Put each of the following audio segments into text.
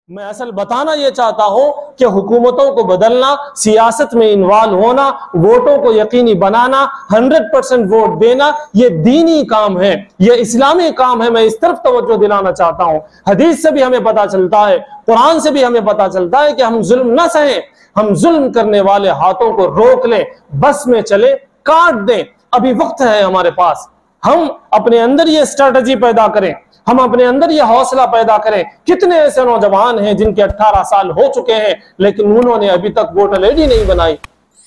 मैं असल बताना यह चाहता हूं कि हुकूमतों को बदलना, सियासत में इन्वॉल्व होना, वोटों को यकीनी बनाना, 100% वोट देना, यह दीनी काम है, यह इस्लामी काम है। मैं इस तरफ तवज्जो दिलाना चाहता हूं। हदीस से भी हमें पता चलता है, कुरान से भी हमें पता चलता है कि हम जुल्म न सहें, हम जुल्म करने वाले हाथों को रोक लें, बस में चले, काट दें। अभी वक्त है हमारे पास, हम अपने अंदर यह स्ट्रेटजी पैदा करें, हम अपने अंदर यह हौसला पैदा करें। कितने ऐसे नौजवान हैं जिनके 18 साल हो चुके हैं लेकिन उन्होंने अभी तक वोटर आईडी नहीं बनाई।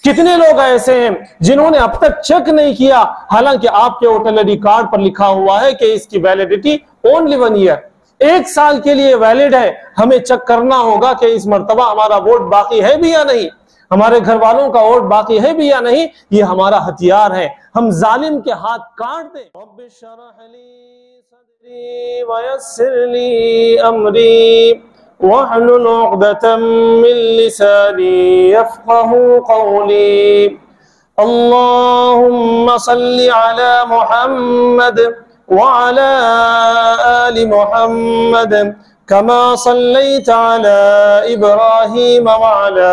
कितने लोग ऐसे हैं जिन्होंने अब तक चेक नहीं किया, हालांकि आपके वोटर आईडी कार्ड पर लिखा हुआ है कि इसकी वैलिडिटी ओनली 1 ईयर, 1 साल के लिए वैलिड है। हमें चेक करना होगा कि इस मर्तबा हमारा वोट बाकी है भी या नहीं, हमारे घर वालों का वोट बाकी है भी या नहीं। ये हमारा हथियार है, हम जालिम के हाथ काट दें। वयस्सिरली अमरी वहलुल उक़दतम मिन लिसानी यफ़क़हू क़ौली। अल्लाहुम्मा सल्लि अला मुहम्मद व अला आलि मुहम्मद कमा सल्लैत अला इब्राहीम व अला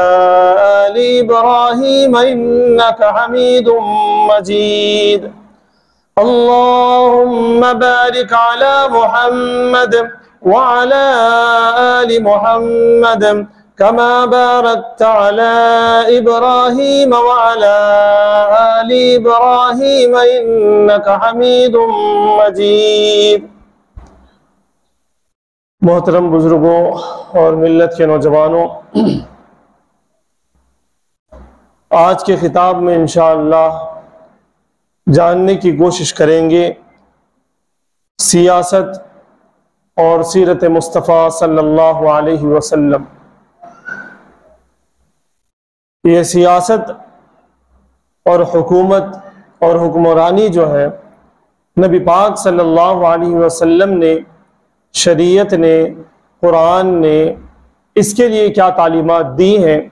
आलि इब्राहीम इन्नका हमीदुम मजीद। अल्लाहुम्मा बारिक अला मुहम्मद व अला आलि मुहम्मद कमा बारकत अला इब्राहीम व अला आलि इब्राहीम इन्नका हमीदुम मजीद। मोहतरम बुजुर्गों और मिल्लत के नौजवानों, आज के खिताब में इंशाअल्लाह जानने की कोशिश करेंगे सियासत और सीरत मुस्तफ़ा सल्लल्लाहु अलैहि वसल्लम। ये सियासत और हुकूमत और हुक्मरानी जो है, नबी पाक सल्लल्लाहु अलैहि वसल्लम ने, शरीयत ने, कुरान ने इसके लिए क्या तालीमात दी हैं,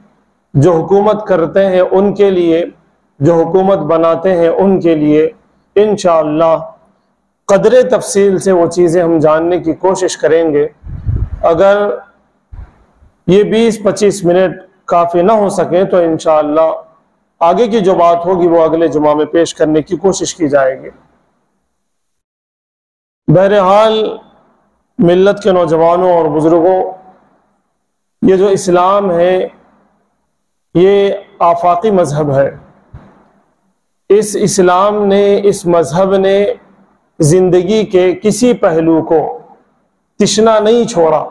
जो हुकूमत करते हैं उनके लिए, जो हुकूमत बनाते हैं उनके लिए। इंशाअल्लाह क़द्रे तफसील से वो चीज़ें हम जानने की कोशिश करेंगे। अगर ये 20-25 मिनट काफ़ी ना हो सके तो इंशाअल्लाह आगे की जो बात होगी वो अगले जुमा में पेश करने की कोशिश की जाएगी। बहरहाल मिल्लत के नौजवानों और बुजुर्गों, ये जो इस्लाम है ये आफाकी मजहब है। इस इस्लाम ने, इस मजहब ने जिंदगी के किसी पहलू को तिश्ना नहीं छोड़ा।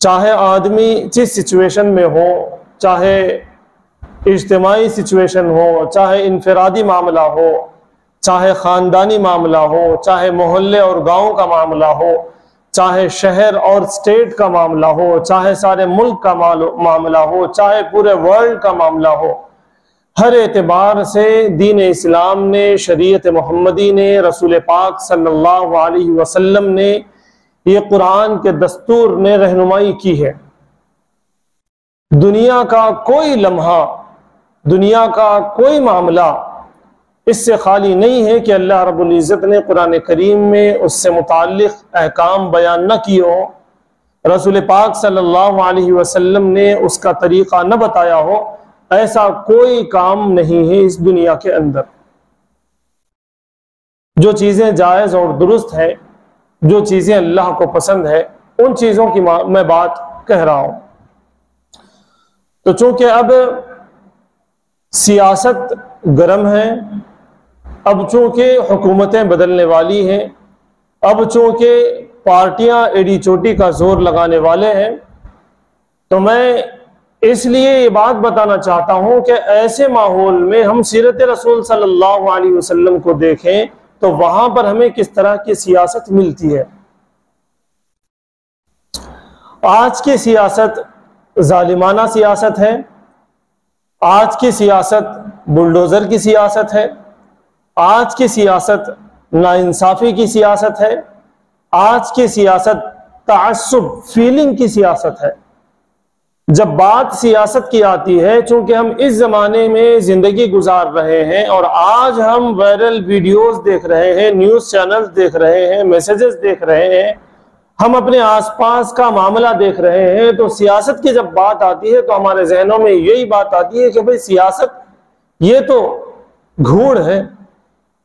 चाहे आदमी जिस सिचुएशन में हो, चाहे इज्तिमाई सिचुएशन हो, चाहे इनफरादी मामला हो, चाहे ख़ानदानी मामला हो, चाहे मोहल्ले और गांव का मामला हो, चाहे शहर और स्टेट का मामला हो, चाहे सारे मुल्क का मामला हो, चाहे पूरे वर्ल्ड का मामला हो, हर एतबार से दीन इस्लाम ने, शरीयत मोहम्मदी ने, रसूल पाक सल्लल्लाहु अलैहि वसल्लम ने, ये कुरान के दस्तूर ने रहनुमाई की है। दुनिया का कोई लम्हा, दुनिया का कोई मामला इससे खाली नहीं है कि अल्लाह रब्बुल इज़्ज़त ने कुरान करीम में उससे मुताल्लिक़ अहकाम बयान न किए हो, रसूल पाक सल्लल्लाहु अलैहि वसल्लम ने उसका तरीक़ा न बताया हो। ऐसा कोई काम नहीं है इस दुनिया के अंदर। जो चीज़ें जायज़ और दुरुस्त है, जो चीज़ें अल्लाह को पसंद है, उन चीज़ों की मैं बात कह रहा हूँ। तो चूँकि अब सियासत गर्म है, अब चूँकि हुकूमतें बदलने वाली हैं, अब चूँकि पार्टियां एड़ी चोटी का जोर लगाने वाले हैं, तो मैं इसलिए ये बात बताना चाहता हूं कि ऐसे माहौल में हम सीरत रसूल सल्लल्लाहु अलैहि वसल्लम को देखें तो वहां पर हमें किस तरह की सियासत मिलती है। आज की सियासत जालिमाना सियासत है, आज की सियासत बुलडोजर की सियासत है, आज की सियासत नाइंसाफी की सियासत है, आज की सियासत तअस्सुब फीलिंग की सियासत है। जब बात सियासत की आती है, चूंकि हम इस जमाने में जिंदगी गुजार रहे हैं और आज हम वायरल वीडियोस देख रहे हैं, न्यूज़ चैनल्स देख रहे हैं, मैसेजेस देख रहे हैं, हम अपने आसपास का मामला देख रहे हैं तो सियासत की जब बात आती है तो हमारे जहनों में यही बात आती है कि भाई सियासत ये तो घूड़ है,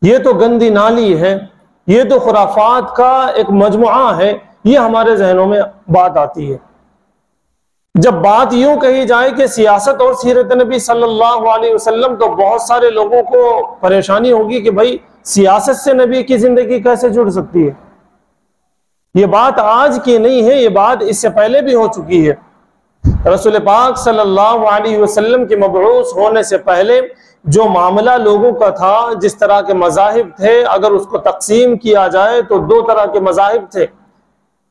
ये तो गंदी नाली है, ये तो खुराफात का एक मजमुआ है, ये हमारे जहनों में बात आती है। जब बात यूं कही जाए कि सियासत और सीरत नबी सल्लल्लाहु अलैहि वसल्लम, तो बहुत सारे लोगों को परेशानी होगी कि भाई सियासत से नबी की जिंदगी कैसे जुड़ सकती है। ये बात आज की नहीं है, ये बात इससे पहले भी हो चुकी है। रसूल पाक सल्लल्लाहु अलैहि वसल्लम के मबऊस होने से पहले जो मामला लोगों का था, जिस तरह के मज़ाहिब थे, अगर उसको तकसीम किया जाए तो दो तरह के मज़ाहिब थे।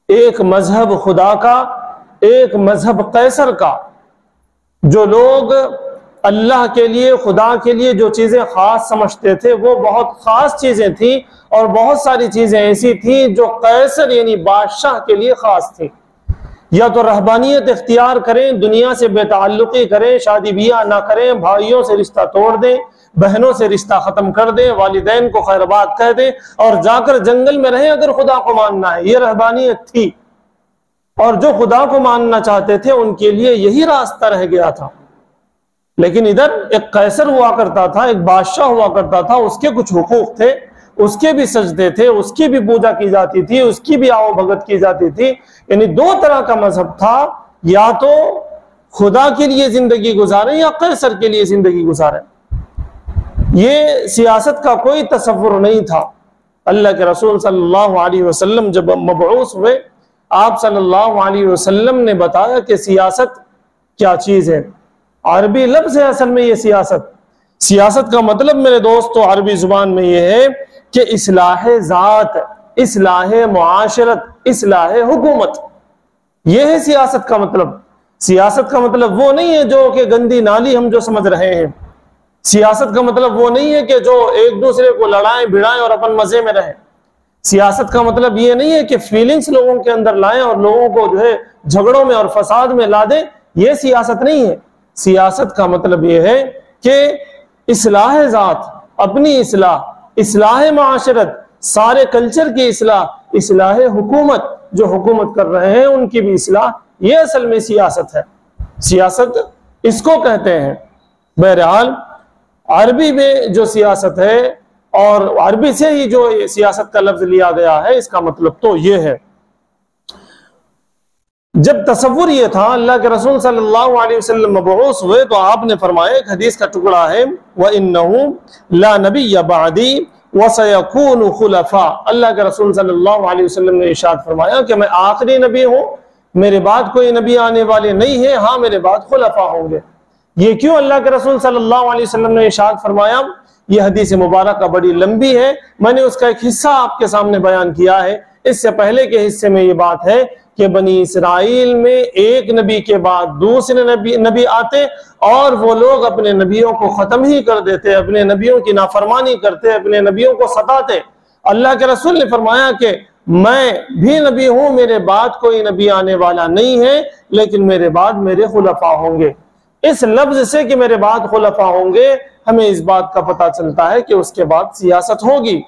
एक मजहब खुदा का, एक मजहब कैसर का। जो लोग अल्लाह के लिए, खुदा के लिए जो चीजें खास समझते थे वो बहुत खास चीजें थी, और बहुत सारी चीजें ऐसी थी जो कैसर यानी बादशाह के लिए खास थी। या तो रहबानियत इख्तियार करें, दुनिया से बेताल्लुकी करें, शादी बियाह ना करें, भाइयों से रिश्ता तोड़ दें, बहनों से रिश्ता खत्म कर दें, वालिदैन को खैरबाद कह दें और जाकर जंगल में रहें अगर खुदा को मानना है। ये रहबानियत थी। और जो खुदा को मानना चाहते थे उनके लिए यही रास्ता रह गया था। लेकिन इधर एक कैसर हुआ करता था, एक बादशाह हुआ करता था, उसके कुछ हुकूक थे, उसके भी सजदे थे, उसकी भी पूजा की जाती थी, उसकी भी आओ भगत की जाती थी। यानी दो तरह का मजहब था, या तो खुदा के लिए जिंदगी गुजारे या कैसर के लिए जिंदगी गुजारे। ये सियासत का कोई तसव्वुर नहीं था। अल्लाह के रसूल सल्लल्लाहु अलैहि वसल्लम जब मबऊस हुए, आप सल्लल्लाहु अलैहि वसल्लम ने बताया कि सियासत क्या चीज है। अरबी लफ्ज है असल में ये सियासत। सियासत का मतलब मेरे दोस्तों अरबी जुबान में ये है कि इस्लाह जात, इस्लाह मुआशरत, इस्लाह हुकूमत, ये है सियासत का मतलब। सियासत का मतलब वो नहीं है जो कि गंदी नाली हम जो समझ रहे हैं। सियासत का मतलब वो नहीं है कि जो एक दूसरे को लड़ाएं भिड़ाएं और अपन मजे में रहें। सियासत का मतलब ये नहीं है कि फीलिंग्स लोगों के अंदर लाएं और लोगों को जो है झगड़ों में और फसाद में ला दें। ये सियासत नहीं है। सियासत का मतलब ये है कि इस्लाह जात, अपनी इस्लाह, इस्लाह माशरत, सारे कल्चर की इस्लाह, इस्लाह हुकूमत, जो हुकूमत कर रहे हैं उनकी भी इस्लाह, ये असल में सियासत है। सियासत इसको कहते हैं। बहरहाल अरबी में जो सियासत है, और अरबी से ही जो सियासत का लफ्ज लिया गया है, इसका मतलब तो ये है। जब तसव्वुर ये था, अल्लाह के रसूल सल्लल्लाहु अलैहि वसल्लम मबऊस हुए तो आपने फरमाया, एक हदीस का टुकड़ा है, व इन्नहु ला नबिय्य बअदी व सयकूनु खुलफा। अल्लाह के रसूल सल्लल्लाहु अलैहि वसल्लम ने इरशाद फरमाया कि मैं आखिरी नबी हूं, मेरे बाद कोई नबी आने वाले नहीं है, हाँ मेरे बाद खुलफा होंगे। ये क्यों अल्लाह के रसूल सल्लल्लाहु अलैहि वसल्लम ने इरशाद फरमाया? यह हदीस मुबारक बड़ी लंबी है, मैंने उसका एक हिस्सा आपके सामने बयान किया है। इससे पहले के हिस्से में ये बात है कि बनी इसराइल में एक नबी के बाद दूसरे नबी आते और वो लोग अपने नबियों को खत्म ही कर देते, अपने नबियों की नाफरमानी करते, अपने नबियों को सताते। अल्लाह के रसूल ने फरमाया कि मैं भी नबी हूं, मेरे बाद कोई नबी आने वाला नहीं है, लेकिन मेरे बाद मेरे खुलफा होंगे। इस लफ्ज से कि मेरे बाद खुलफा होंगे, हमें इस बात का पता चलता है कि उसके बाद सियासत होगी।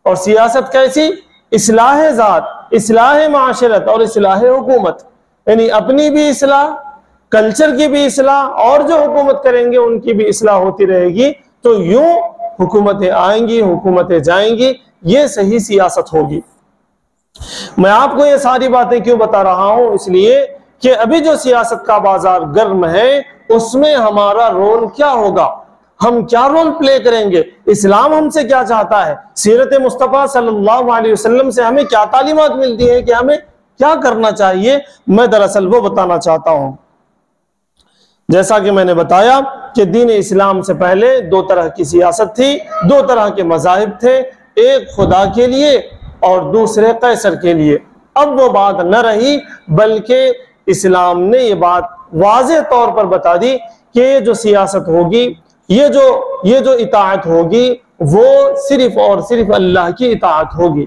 और सियासत कैसी? इस्लाह जात, इस्लाह माशरत और इस्लाह हुकूमत, यानी अपनी भी इस्लाह, कल्चर की भी इस्लाह, और जो हुकूमत करेंगे उनकी भी इस्लाह होती रहेगी। तो यूं हुकूमतें आएंगी, हुकूमतें जाएंगी, ये सही सियासत होगी। मैं आपको ये सारी बातें क्यों बता रहा हूं? इसलिए कि अभी जो सियासत का बाजार गर्म है, उसमें हमारा रोल क्या होगा, हम क्या रोल प्ले करेंगे, इस्लाम हमसे क्या चाहता है, सीरत मुस्तफ़ा सल्लल्लाहु अलैहि वसल्लम से हमें क्या तालीमात मिलती है कि हमें क्या करना चाहिए, मैं दरअसल वो बताना चाहता हूं। जैसा कि मैंने बताया कि दीन इस्लाम से पहले दो तरह की सियासत थी, दो तरह के मज़ाहिब थे, एक खुदा के लिए और दूसरे कैसर के लिए। अब वो बात न रही, बल्कि इस्लाम ने ये बात वाज़े तौर पर बता दी कि ये जो सियासत होगी, ये जो इताअत होगी, वो सिर्फ और सिर्फ अल्लाह की इताअत होगी।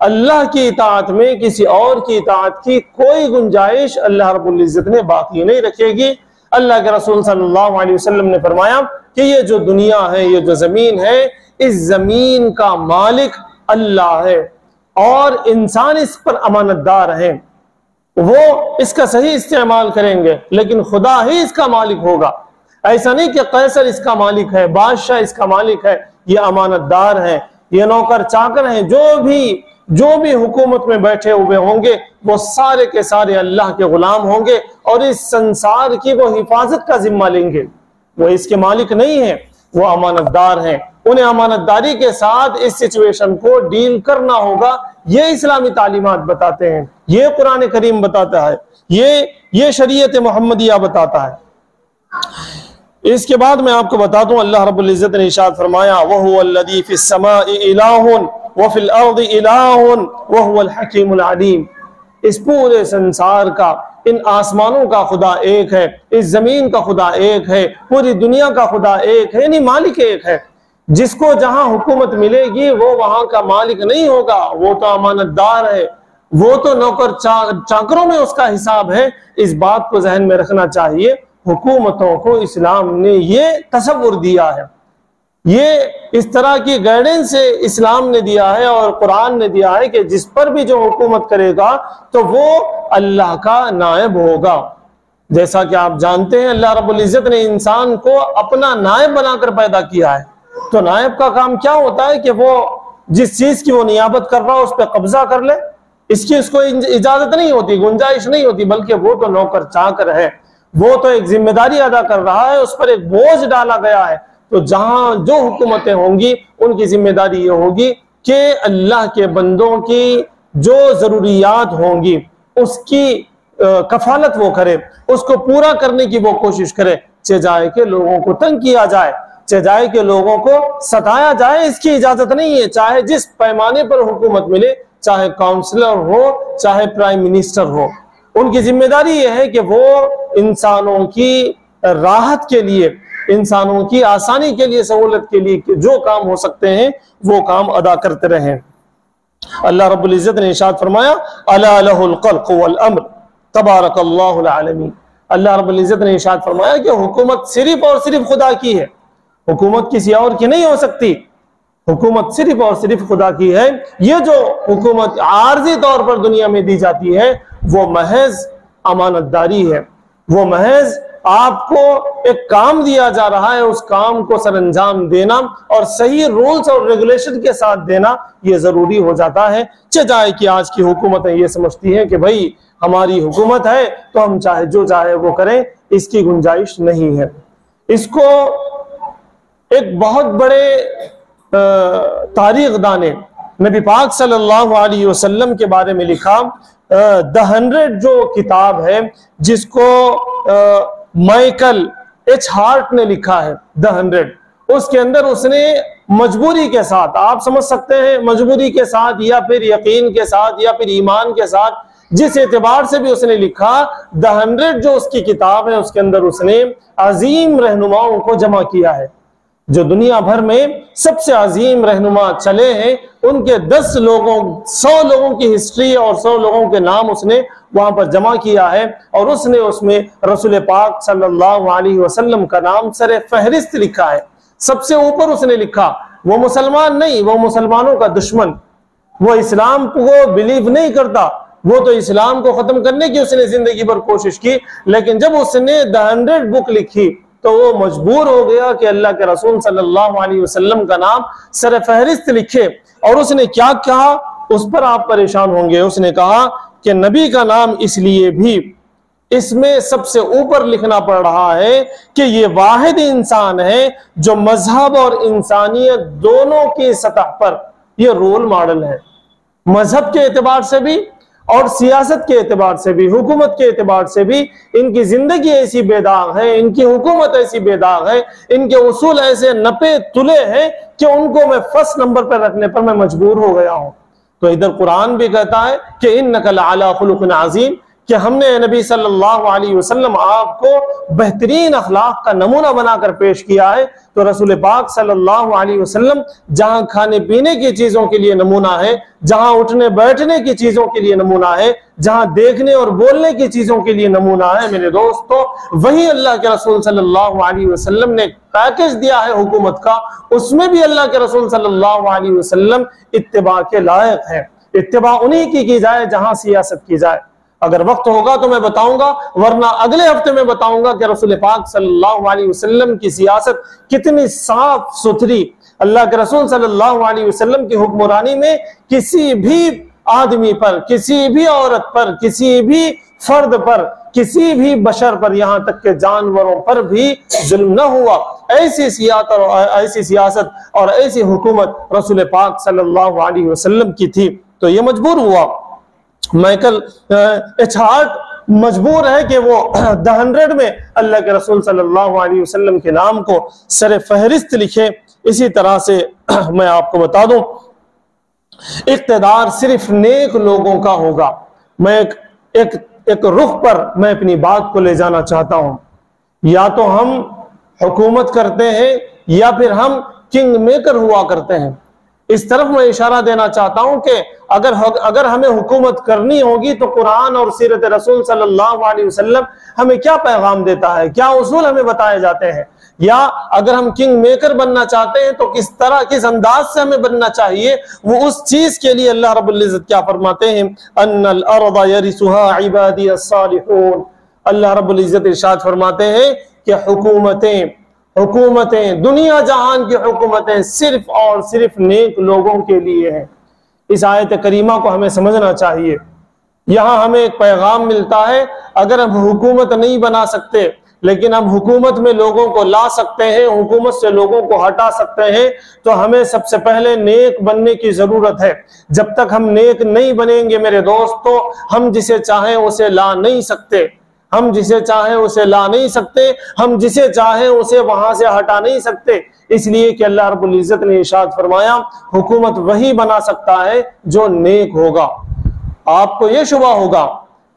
अल्लाह की इताअत में किसी और की इताअत की कोई गुंजाइश अल्लाह रब्बुल इज्जत ने बाकी नहीं रखेगी। अल्लाह के रसूल सल्लल्लाहु अलैहि वसल्लम ने फरमाया कि ये जो दुनिया है, ये जो जमीन है, इस जमीन का मालिक अल्लाह है। और इंसान इस पर अमानतदार हैं, वो इसका सही इस्तेमाल करेंगे, लेकिन खुदा ही इसका मालिक होगा। ऐसा नहीं कि कैसर इसका मालिक है, बादशाह इसका मालिक है, ये अमानतदार है, ये नौकर चाकर हैं। जो भी हुकूमत में बैठे हुए होंगे वो सारे के सारे अल्लाह के गुलाम होंगे और इस संसार की वो हिफाजत का जिम्मा लेंगे। वो इसके मालिक नहीं है, वो अमानतदार हैं। उन्हें अमानतदारी के साथ इस सिचुएशन को डील करना होगा। ये इस्लामी तालीमात बताते हैं, ये कुरान करीम बताता है, ये शरीयत मोहम्मदिया बताता है। इसके बाद मैं आपको बताता हूँ, अल्लाह रब्बुल इज्जत ने इरशाद फरमाया, वहुवल्लज़ी फिस समाई इलाहुन व फिल अर्दि इलाहुन व हुवल हकीमुल अलीम। इस पूरे संसार का, इन आसमानों का खुदा एक है, इस जमीन का खुदा एक है, पूरी दुनिया का खुदा एक है, यानी मालिक एक है। जिसको जहां हुकूमत मिलेगी वो वहां का मालिक नहीं होगा, वो तो अमानतदार है, वो तो नौकर चाकरों में उसका हिसाब है। इस बात को जहन में रखना चाहिए। हुकूमतों को इस्लाम ने ये तसव्वुर दिया है, ये इस तरह की गाइडेंस से इस्लाम ने दिया है और कुरान ने दिया है कि जिस पर भी जो हुकूमत करेगा तो वो अल्लाह का नायब होगा। जैसा कि आप जानते हैं, अल्लाह रब्बुल इज्जत ने इंसान को अपना नायब बनाकर पैदा किया है। तो नायब का काम क्या होता है कि वो जिस चीज की वो नियाबत कर रहा है उस पर कब्जा कर ले। इसकी उसको इजाजत नहीं होती, गुंजाइश नहीं होती, बल्कि वो तो नौकर चाकर है, वो तो एक जिम्मेदारी अदा कर रहा है, उस पर एक बोझ डाला गया है। तो जहां जो हुकूमतें होंगी उनकी जिम्मेदारी ये होगी कि अल्लाह के बंदों की जो जरूरियात होंगी उसकी कफालत वो करे, उसको पूरा करने की वो कोशिश करे। चाहे के लोगों को तंग किया जाए, चाहे के लोगों को सताया जाए, इसकी इजाजत नहीं है। चाहे जिस पैमाने पर हुकूमत मिले, चाहे काउंसलर हो, चाहे प्राइम मिनिस्टर हो, उनकी जिम्मेदारी यह है कि वो इंसानों की राहत के लिए, इंसानों की आसानी के लिए, सहूलत के लिए जो काम हो सकते हैं वो काम अदा करते रहें। अल्लाह रब्बुल इज्जत ने इरशाद फरमाया, अला लहुल खल्क़ वल अम्र तबारकल्लाहुल आलमीन। अल्लाह रब्बुल इज्जत ने इरशाद फरमाया कि हुकूमत सिर्फ और सिर्फ खुदा की है, हुकूमत किसी और की नहीं हो सकती, हुकूमत सिर्फ और सिर्फ खुदा की है। ये जो हुकूमत आर्जी तौर पर दुनिया में दी जाती है वो महज अमानतदारी है, वो महज आपको एक काम दिया जा रहा है, उस काम को सरअंजाम देना और सही रूल्स और रेगुलेशन के साथ देना ये जरूरी हो जाता है। चाहे कि आज की हुकूमतें ये समझती हैं कि भाई हमारी हुकूमत है तो हम चाहे जो चाहे वो करें, इसकी गुंजाइश नहीं है। इसको एक बहुत बड़े तारीख दाने नबी पाक सल्लल्लाहु अलैहि वसल्लम के बारे में लिखा, द 100 जो किताब है जिसको माइकल एच हार्ट ने लिखा है, द 100, उसके अंदर उसने मजबूरी के साथ, आप समझ सकते हैं मजबूरी के साथ या फिर यकीन के साथ या फिर ईमान के साथ, जिस एतबार से भी उसने लिखा, द 100 जो उसकी किताब है उसके अंदर उसने अजीम रहनुमाओं को जमा किया है। जो दुनिया भर में सबसे अजीम रहनुमा चले हैं उनके 10 लोगों, 100 लोगों की हिस्ट्री और 100 लोगों के नाम उसने वहां पर जमा किया है और उसने उसमें रसूल पाक सल्लल्लाहु अलैहि वसल्लम का नाम सरे फहरिस्त लिखा है, सबसे ऊपर उसने लिखा। वो मुसलमान नहीं, वो मुसलमानों का दुश्मन, वो इस्लाम को बिलीव नहीं करता, वो तो इस्लाम को खत्म करने की उसने जिंदगी भर कोशिश की, लेकिन जब उसने द 100 बुक लिखी तो वो मजबूर हो गया कि अल्लाह के रसूल सल्लल्लाहु अलैहि वसल्लम का नाम सर फहरिस्त लिखे। और उसने क्या कहा, उस पर आप परेशान होंगे। उसने कहा कि नबी का नाम इसलिए भी इसमें सबसे ऊपर लिखना पड़ रहा है कि ये वाहिद इंसान है जो मजहब और इंसानियत दोनों की सतह पर ये रोल मॉडल है। मजहब के एतबार से भी और सियासत के एतबार से भी, हुकूमत के एतबार से भी इनकी जिंदगी ऐसी बेदाग है, इनकी हुकूमत ऐसी बेदाग है, इनके उसूल ऐसे नपे तुले हैं कि उनको मैं फर्स्ट नंबर पर रखने पर मैं मजबूर हो गया हूं। तो इधर कुरान भी कहता है कि इन्नका लअला खुलुक़िन अज़ीम, कि हमने नबी सल्लल्लाहु अलैहि वसल्लम आपको बेहतरीन अखलाक का नमूना बनाकर पेश किया है। तो रसूल पाक सल्लल्लाहु अलैहि वसल्लम जहां खाने पीने की चीजों के लिए नमूना है, जहां उठने बैठने की चीजों के लिए नमूना है, जहां देखने और बोलने की चीजों के लिए नमूना है, मेरे दोस्तों, वही अल्लाह के रसूल सल्लल्लाहु अलैहि वसल्लम ने पैकेज दिया है हुकूमत का, उसमें भी अल्लाह के रसूल सल्लल्लाहु अलैहि वसल्लम इत्तिबा के लायक है। इत्तिबा उन्हीं की जाए जहां सियासत की जाए। अगर वक्त होगा तो मैं बताऊंगा, वरना अगले हफ्ते में बताऊंगा कि रसूल पाक सल्लल्लाहु अलैहि वसल्लम की सियासत कितनी साफ सुथरी। अल्लाह के रसूल सल्लल्लाहु अलैहि वसल्लम की हुक्मरानी में किसी भी आदमी पर, किसी भी औरत पर, किसी भी फर्द पर, किसी भी बशर पर, यहां तक के जानवरों पर भी जुल्म न हुआ। ऐसी सियासत और ऐसी हुकूमत रसूल पाक सल्लल्लाहु अलैहि वसल्लम की थी। तो ये मजबूर हुआ, माइकल एच हार्ट मजबूर है कि वो द 100 में अल्लाह के रसूल सल्लल्लाहु अलैहि वसल्लम के नाम को सर फहरिस्त लिखे। इसी तरह से मैं आपको बता दूं, इक़्तिदार सिर्फ नेक लोगों का होगा। मैं एक रुख पर मैं अपनी बात को ले जाना चाहता हूं। या तो हम हुकूमत करते हैं या फिर हम किंग मेकर हुआ करते हैं। इस तरफ मैं इशारा देना चाहता हूं कि अगर हमें हुकूमत करनी होगी तो कुरान और सीरत रसूल सल्लल्लाहु अलैहि वसल्लम हमें क्या पैगाम देता है, क्या उसूल हमें बताए जाते हैं। या अगर हम किंग मेकर बनना चाहते हैं तो किस तरह, किस अंदाज से हमें बनना चाहिए, वो उस चीज के लिए अल्लाह रब्बुल इज्जत क्या फरमाते हैं, अन्नल अर्द यरिसुहा इबादी अस्सालिहून। अल्लाह रब्बुल इज्जत इरशाद फरमाते हैं कि हुकूमतें दुनिया जहान की हुकूमतें सिर्फ और सिर्फ नेक लोगों के लिए हैं। इस आयत करीमा को हमें समझना चाहिए। यहां हमें एक पैगाम मिलता है, अगर हम हुकूमत नहीं बना सकते लेकिन हम हुकूमत में लोगों को ला सकते हैं, हुकूमत से लोगों को हटा सकते हैं, तो हमें सबसे पहले नेक बनने की जरूरत है। जब तक हम नेक नहीं बनेंगे मेरे दोस्तों, हम जिसे चाहें उसे ला नहीं सकते, हम जिसे चाहें उसे ला नहीं सकते, हम जिसे चाहें उसे वहां से हटा नहीं सकते। इसलिए कि अल्लाह रब्बुल इज्जत ने इरशाद फरमाया, हुकूमत वही बना सकता है जो नेक होगा। आपको यह शुबा होगा,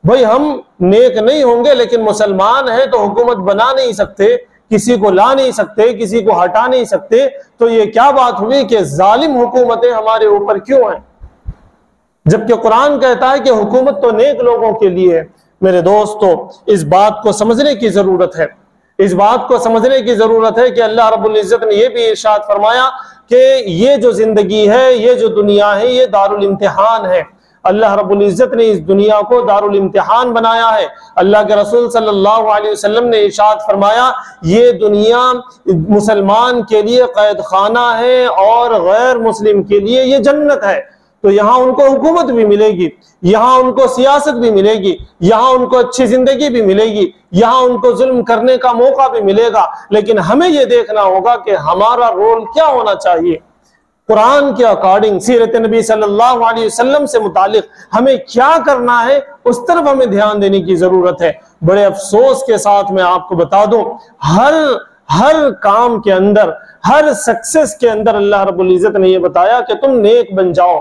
भाई हम नेक नहीं होंगे लेकिन मुसलमान हैं तो हुकूमत बना नहीं सकते, किसी को ला नहीं सकते, किसी को हटा नहीं सकते, तो ये क्या बात हुई कि जालिम हुकूमतें हमारे ऊपर क्यों हैं, जबकि कुरान कहता है कि हुकूमत तो नेक लोगों के लिए है। मेरे दोस्तों, इस बात को समझने की जरूरत है, इस बात को समझने की जरूरत है कि अल्लाह रब्बुल इज्जत ने यह भी इरशाद फरमाया कि ये जो जिंदगी है, ये जो दुनिया है, ये दारुल इम्तिहान है। अल्लाह रब्बुल इज्जत ने इस दुनिया को दारुल इम्तिहान बनाया है। अल्लाह के रसूल सल्लल्लाहु अलैहि वसल्लम ने इरशाद फरमाया, ये दुनिया मुसलमान के लिए कैद खाना है और गैर मुस्लिम के लिए ये जन्नत है। तो यहाँ उनको हुकूमत भी मिलेगी, यहाँ उनको सियासत भी मिलेगी, यहाँ उनको अच्छी जिंदगी भी मिलेगी, यहाँ उनको जुल्म करने का मौका भी मिलेगा। लेकिन हमें यह देखना होगा कि हमारा रोल क्या होना चाहिए, कुरान के अकॉर्डिंग, सीरत नबी सल्लल्लाहु अलैहि वसल्लम से मुतालिक हमें क्या करना है, उस तरफ हमें ध्यान देने की जरूरत है। बड़े अफसोस के साथ मैं आपको बता दूं, हर काम के अंदर, हर सक्सेस के अंदर अल्लाह रब्बुल इज्जत ने यह बताया कि तुम नेक बन जाओ।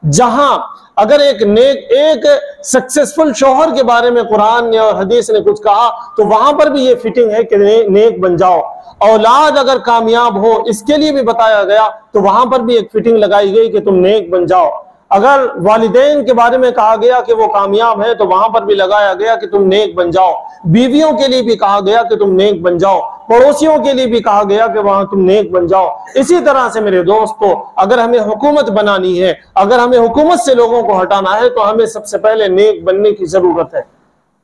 जहां अगर एक सक्सेसफुल शौहर के बारे में कुरान ने और हदीस ने कुछ कहा तो वहां पर भी ये फिटिंग है कि नेक बन जाओ। औलाद अगर कामयाब हो इसके लिए भी बताया गया तो वहां पर भी एक फिटिंग लगाई गई कि तुम नेक बन जाओ। अगर वालिदैन के बारे में कहा गया कि वो कामयाब है तो वहां पर भी लगाया गया कि तुम नेक बन जाओ। बीवियों के लिए भी कहा गया कि तुम नेक बन जाओ, पड़ोसियों के लिए भी कहा गया कि वहां तुम नेक बन जाओ। इसी तरह से मेरे दोस्तों, अगर हमें हुकूमत बनानी है, अगर हमें हुकूमत से लोगों को हटाना है तो हमें सबसे पहले नेक बनने की जरूरत है।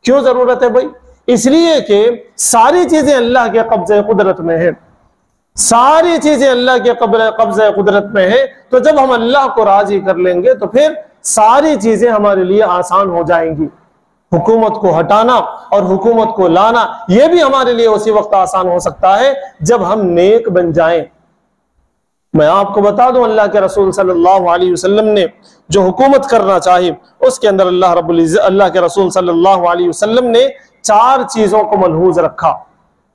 क्यों जरूरत है भाई? इसलिए कि सारी चीजें अल्लाह के कब्जे कुदरत में है, सारी चीजें अल्लाह के कब्जे कुदरत में है। तो जब हम अल्लाह को राजी कर लेंगे तो फिर सारी चीजें हमारे लिए आसान हो जाएंगी। हुकूमत को हटाना और हुकूमत को लाना यह भी हमारे लिए उसी वक्त आसान हो सकता है जब हम नेक बन जाएं। मैं आपको बता दूं, अल्लाह के रसूल सल्लल्लाहु अलैहि वसल्लम ने जो हुकूमत करना चाहिए उसके अंदर अल्लाह के रसूल सल्लल्लाहु अलैहि वसल्लम ने 4 चीजों को मलहूज रखा।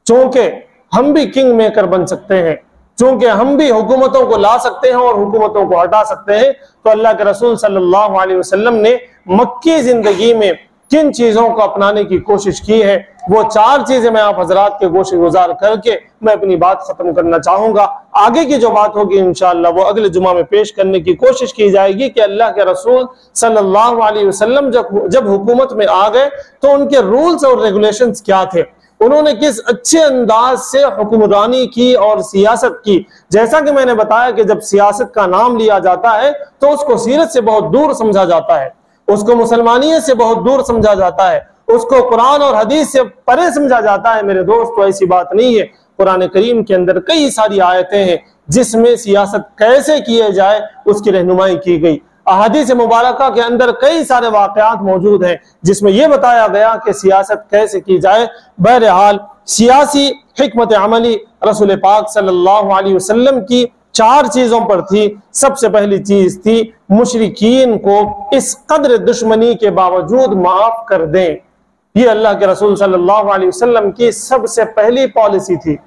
चूंकि हम भी किंग मेकर बन सकते हैं, चूंकि हम भी हुकूमतों को ला सकते हैं और हुकूमतों को हटा सकते हैं, तो अल्लाह के रसूल सल्लल्लाहु अलैहि वसल्लम ने मक्की जिंदगी में किन चीजों को अपनाने की कोशिश की है, वो 4 चीजें मैं आप हजरात के गोशे गुजार करके मैं अपनी बात खत्म करना चाहूंगा। आगे की जो बात होगी इंशाअल्लाह वो अगले जुमा में पेश करने की कोशिश की जाएगी कि अल्लाह के रसूल सल्लल्लाहु अलैहि वसल्लम जब हुकूमत में आ गए तो उनके रूल्स और रेगुलेशंस क्या थे, उन्होंने किस अच्छे अंदाज से हुक्मरानी की और सियासत की। जैसा कि मैंने बताया कि जब सियासत का नाम लिया जाता है तो उसको सीरत से बहुत दूर समझा जाता है, उसको मुसलमानियत से बहुत दूर समझा जाता है, उसको कुरान और हदीस से परे समझा जाता है। मेरे दोस्त, तो ऐसी बात नहीं है। कुरान करीम के अंदर कई सारी आयतें हैं जिसमें सियासत कैसे किए जाए उसकी रहनुमाई की गई। अहादीस मुबारका के अंदर कई सारे वाक़यात मौजूद हैं जिसमें यह बताया गया कि सियासत कैसे की जाए। बहरहाल सियासी हिकमत अमली रसूल पाक सल्लल्लाहु अलैहि वसल्लम की 4 चीजों पर थी। सबसे पहली चीज थी मुशरिकीन को इस कदर दुश्मनी के बावजूद माफ कर दें। ये अल्लाह के रसूल सल्लल्लाहु अलैहि वसल्लम की सबसे पहली पॉलिसी थी।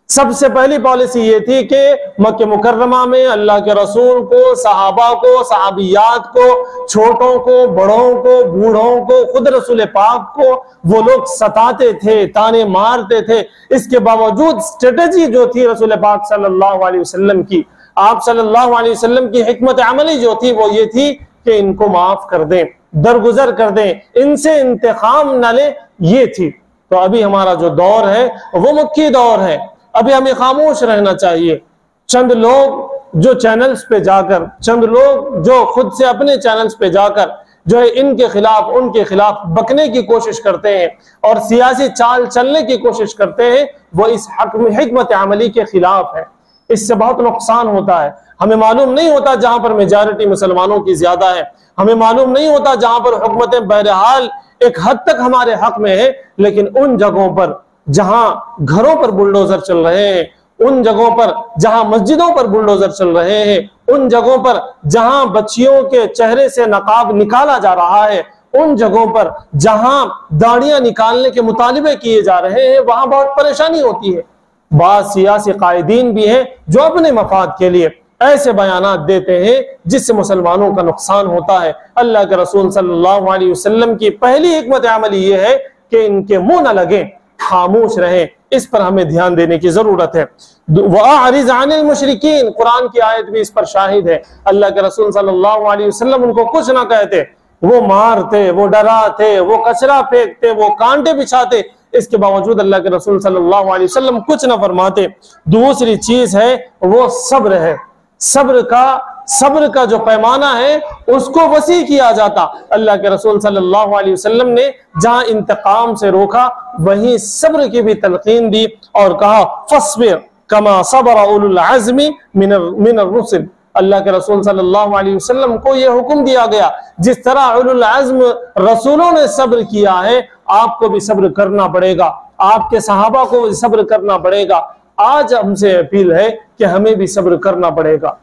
सबसे पहली पॉलिसी ये थी कि मक्के मुकर्रमा में अल्लाह के रसूल को, सहाबा को, सहाबियात को, छोटों को, बड़ों को, बूढ़ों को, खुद रसूल पाक को वो लोग सताते थे, ताने मारते थे। इसके बावजूद स्ट्रेटेजी जो थी रसूल पाक सल्लल्लाहु अलैहि वसल्लम की, आप सल्लल्लाहु अलैहि वसल्लम की हिकमत अमली जो थी वो ये थी कि इनको माफ कर दें, दरगुजर कर दें, इनसे इंतकाम न ले, ये थी। तो अभी हमारा जो दौर है वो मक्की दौर है। अभी हमें खामोश रहना चाहिए। चंद लोग जो चैनल्स पे जाकर, चंद लोग जो खुद से अपने चैनल्स पे जाकर जो है इनके खिलाफ, उनके खिलाफ बकने की कोशिश करते हैं और सियासी चाल चलने की कोशिश करते हैं, वो इस हिकमत अमली के खिलाफ है। इससे बहुत नुकसान होता है। हमें मालूम नहीं होता जहां पर मेजॉरिटी मुसलमानों की ज्यादा है, हमें मालूम नहीं होता जहां पर हुकूमतें बहरहाल एक हद तक हमारे हक में है, लेकिन उन जगहों पर जहां घरों पर बुलडोजर चल रहे हैं, उन जगहों पर जहां मस्जिदों पर बुलडोजर चल रहे हैं, उन जगहों पर जहां बच्चियों के चेहरे से नकाब निकाला जा रहा है, उन जगहों पर जहां दाढ़ियां निकालने के मुतालिबे किए जा रहे हैं, वहां बहुत परेशानी होती है। बाद सियासी कायदीन भी हैं जो अपने मफाद के लिए ऐसे बयानात देते हैं जिससे मुसलमानों का नुकसान होता है। अल्लाह के रसूल सल्लल्लाहु अलैहि वसल्लम की पहली हिकमत अमली ये है कि इनके मुंह न लगे, खामोश रहें। इस पर हमें ध्यान देने की जरूरत है। वअरिज़ अनिल मुशरिकीन, कुरान की आयत भी इस पर शाहिद है। अल्लाह के रसूल सल्लल्लाहु अलैहि वसल्लम उनको कुछ ना कहते, वो मारते, वो डराते, वो कचरा फेंकते, वो कांटे बिछाते, इसके बावजूद अल्लाह के रसूल सल्लल्लाहु अलैहि वसल्लम कुछ ना फरमाते। दूसरी चीज है वो सब्र है। सब्र का जो पैमाना है उसको वसी किया जाता। अल्लाह के रसूल सल्लल्लाहु अलैहि वसल्लम ने जहां इंतकाम से रोका वहीं सब्र की भी तलकीन दी और कहा फस्बिर कमा सबर उलुल अज़्मी मिनर रुसल। अल्लाह के रसूल सल्लल्लाहु अलैहि वसल्लम को यह हुक्म दिया गया, जिस तरह उलुल अज़्म रसूलों ने सब्र किया है, आपको भी सब्र करना पड़ेगा, आपके सहाबा को भी सब्र करना पड़ेगा। आज हमसे अपील है कि हमें भी सब्र करना पड़ेगा।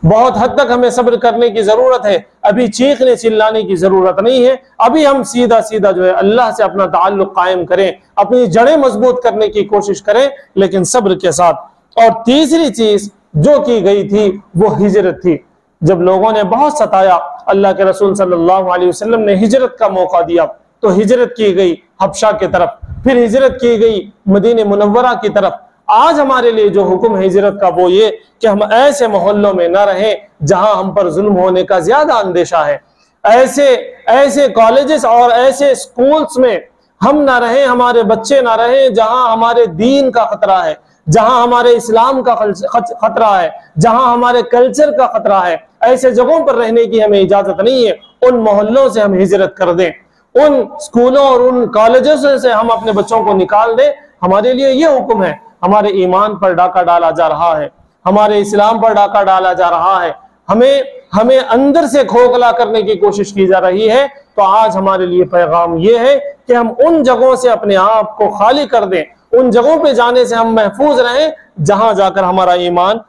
बहुत हद तक हमें सब्र करने की जरूरत है। अभी चीखने चिल्लाने की जरूरत नहीं है। अभी हम सीधा सीधा जो है अल्लाह से अपना ताल्लुक कायम करें, अपनी जड़ें मजबूत करने की कोशिश करें, लेकिन सब्र के साथ। और तीसरी चीज जो की गई थी वो हिजरत थी। जब लोगों ने बहुत सताया, अल्लाह के रसूल सल्लल्लाहु अलैहि वसल्लम ने हिजरत का मौका दिया, तो हिजरत की गई हबशा की तरफ, फिर हिजरत की गई मदीने मुनव्वरा की तरफ। आज हमारे लिए जो हुक्म है हिजरत का वो ये कि हम ऐसे मोहल्लों में न रहें जहां हम पर जुल्म होने का ज्यादा अंदेशा है। ऐसे कॉलेजेस और ऐसे स्कूल्स में हम ना रहें, हमारे बच्चे ना रहें जहां हमारे दीन का खतरा है, जहां हमारे इस्लाम का खतरा है, जहां हमारे कल्चर का खतरा है। ऐसे जगहों पर रहने की हमें इजाजत नहीं है। उन मोहल्लों से हम हिजरत कर दें, उन स्कूलों और उन कॉलेजों से हम अपने बच्चों को निकाल दें। हमारे लिए ये हुक्म है। हमारे ईमान पर डाका डाला जा रहा है, हमारे इस्लाम पर डाका डाला जा रहा है, हमें अंदर से खोखला करने की कोशिश की जा रही है। तो आज हमारे लिए पैगाम यह है कि हम उन जगहों से अपने आप को खाली कर दें, उन जगहों पे जाने से हम महफूज रहें जहां जाकर हमारा ईमान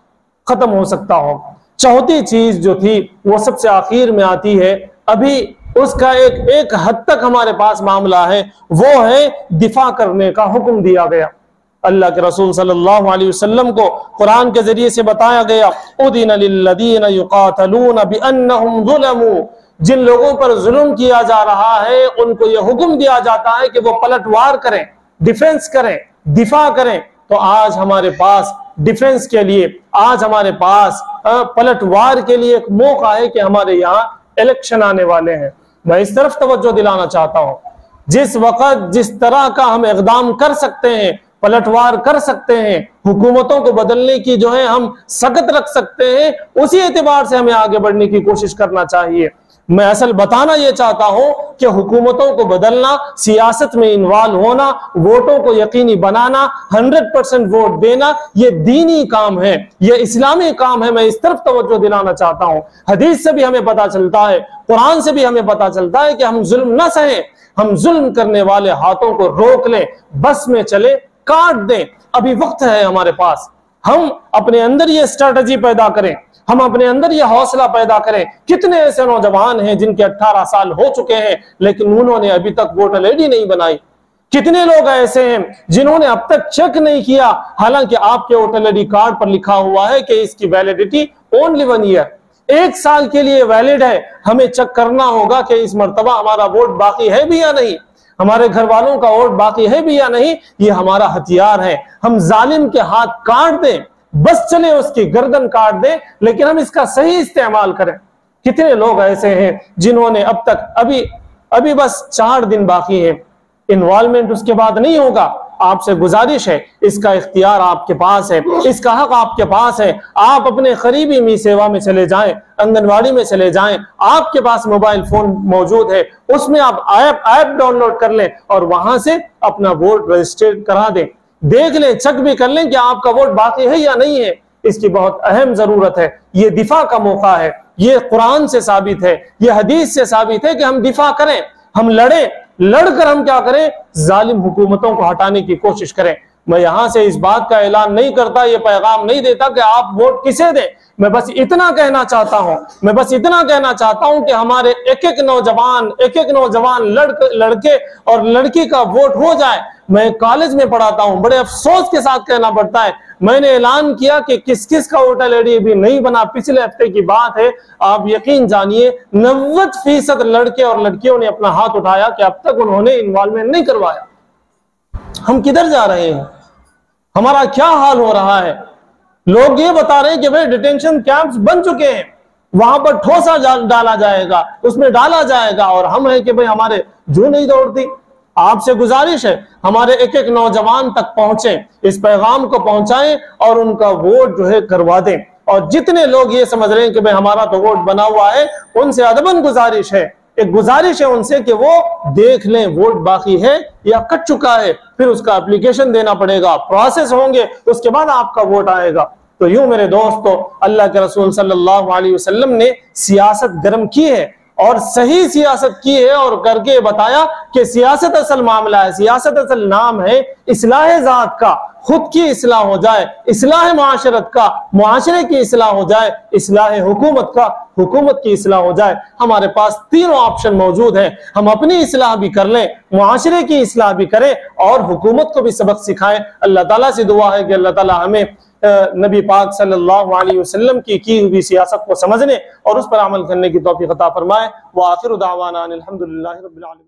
खत्म हो सकता हो। चौथी चीज जो थी वो सबसे आखिर में आती है, अभी उसका एक हद तक हमारे पास मामला है, वो है दिफा करने का हुक्म दिया गया। अल्लाह के रसूल सल्लल्लाहु अलैहि वसल्लम को कुरान के जरिए से बताया गया, उदिन लिल्लदीन युकातलून बिअन्नहुम ज़ुलमू, जिन लोगों पर जुल्म किया जा रहा है उनको यह हुक्म दिया जाता है कि वो पलटवार करें, डिफेंस करें, दिफा करें। तो आज हमारे पास डिफेंस के लिए, आज हमारे पास पलटवार के लिए एक मौका है कि हमारे यहाँ इलेक्शन आने वाले हैं। मैं इस तरफ तवज्जो दिलाना चाहता हूँ जिस वक्त जिस तरह का हम इक़दाम कर सकते हैं, पलटवार कर सकते हैं, हुकूमतों को बदलने की जो है हम सख्त रख सकते हैं, उसी एतबार से हमें आगे बढ़ने की कोशिश करना चाहिए। मैं असल बताना यह चाहता हूं कि हुकूमतों को बदलना, सियासत में इन्वॉल्व होना, वोटों को यकीनी बनाना, 100% वोट देना, यह दीनी काम है, यह इस्लामी काम है। मैं इस तरफ तवज्जो दिलाना चाहता हूं। हदीस से भी हमें पता चलता है, कुरान से भी हमें पता चलता है कि हम जुल्म न सहें, हम जुल्म करने वाले हाथों को रोक लें, बस में चले, काट दें। अभी वक्त है हमारे पास, हम अपने अंदर ये स्ट्रेटजी पैदा करें, हम अपने अंदर ये हौसला पैदा करें। कितने ऐसे नौजवान हैं जिनके 18 साल हो चुके हैं लेकिन उन्होंने अभी तक वोटर आईडी नहीं बनाई। कितने लोग ऐसे हैं जिन्होंने अब तक चेक नहीं किया, हालांकि आपके वोटर आईडी कार्ड पर लिखा हुआ है कि इसकी वैलिडिटी ओनली 1 ईयर, 1 साल के लिए वैलिड है। हमें चेक करना होगा कि इस मर्तबा हमारा वोट बाकी है भी या नहीं, हमारे घर वालों का वोट बाकी है भी या नहीं। ये हमारा हथियार है। हम जालिम के हाथ काट दें, बस चले उसकी गर्दन काट दें, लेकिन हम इसका सही इस्तेमाल करें। कितने लोग ऐसे हैं जिन्होंने अब तक अभी बस 4 दिन बाकी है, इन्वॉल्वमेंट उसके बाद नहीं होगा। आपसे गुजारिश है, इसका इख्तियार आपके पास है, इसका हक आपके पास है। आप अपने करीबी मी सेवा में चले जाएं, आंगनवाड़ी में चले जाएं, आपके पास मोबाइल फोन मौजूद है, उसमें आप ऐप डाउनलोड कर लें और वहां से अपना वोट रजिस्टर करा दें। देख लें, चेक भी कर लें कि आपका वोट बाकी है या नहीं है। इसकी बहुत अहम जरूरत है। ये दिफा का मौका है, ये कुरान से साबित है, ये हदीस से साबित है कि हम दिफा करें, हम लड़कर हम क्या करें, जालिम हुकूमतों को हटाने की कोशिश करें। मैं यहां से इस बात का ऐलान नहीं करता, ये पैगाम नहीं देता कि आप वोट किसे दें। मैं बस इतना कहना चाहता हूं कि हमारे एक एक नौजवान लड़के और लड़की का वोट हो जाए। मैं कॉलेज में पढ़ाता हूं, बड़े अफसोस के साथ कहना पड़ता है, मैंने ऐलान किया कि किस किस का वोटर आईडी भी नहीं बना, पिछले हफ्ते की बात है। आप यकीन जानिए 90% लड़के और लड़कियों ने अपना हाथ उठाया कि अब तक उन्होंने इन्वॉल्वमेंट नहीं करवाया। हम किधर जा रहे हैं, हमारा क्या हाल हो रहा है। लोग ये बता रहे हैं कि भाई डिटेंशन कैंप्स बन चुके हैं, वहां पर ठोसा डाला जाएगा, उसमें डाला जाएगा, और हम है कि भाई हमारे जू नहीं दौड़ती। आपसे गुजारिश है, हमारे एक एक नौजवान तक पहुंचे, इस पैगाम को पहुंचाएं और उनका वोट जो है करवा दें। और जितने लोग ये समझ रहे हैं कि भाई हमारा तो वोट बना हुआ है, उनसे अदबन गुजारिश है, एक गुजारिश है उनसे कि वो देख लें वोट बाकी है या कट चुका है, फिर उसका एप्लीकेशन देना पड़ेगा, प्रोसेस होंगे, उसके बाद आपका वोट आएगा। तो यूं मेरे दोस्तों, अल्लाह के रसूल सल्लल्लाहु अलैहि वसल्लम ने सियासत गर्म की है और सही सियासत की है, और करके बताया कि सियासत असल मामला है, सियासत असल नाम है इस्लाह ज़ात का, खुद की इस्लाह हो जाए, इस्लाह मुआशरत का, मुआशरे की इस्लाह हो जाए, इस्लाह हुकूमत का, हुकूमत की इस्लाह हो जाए। हमारे पास तीनों ऑप्शन मौजूद हैं। हम अपनी इस्लाह भी कर लें, मुआशरे की इस्लाह भी करें और हुकूमत को भी सबक सिखाएं। अल्लाह ताला से दुआ है कि अल्लाह ताला हमें नबी पाक सल्लल्लाहु अलैहि वसल्लम की हुई सियासत को समझने और उस पर अमल करने की तौफीक अता फरमाए। व आखिरु दावाना अनिल हम्दुलिल्लाहि रब्बिल आलमीन।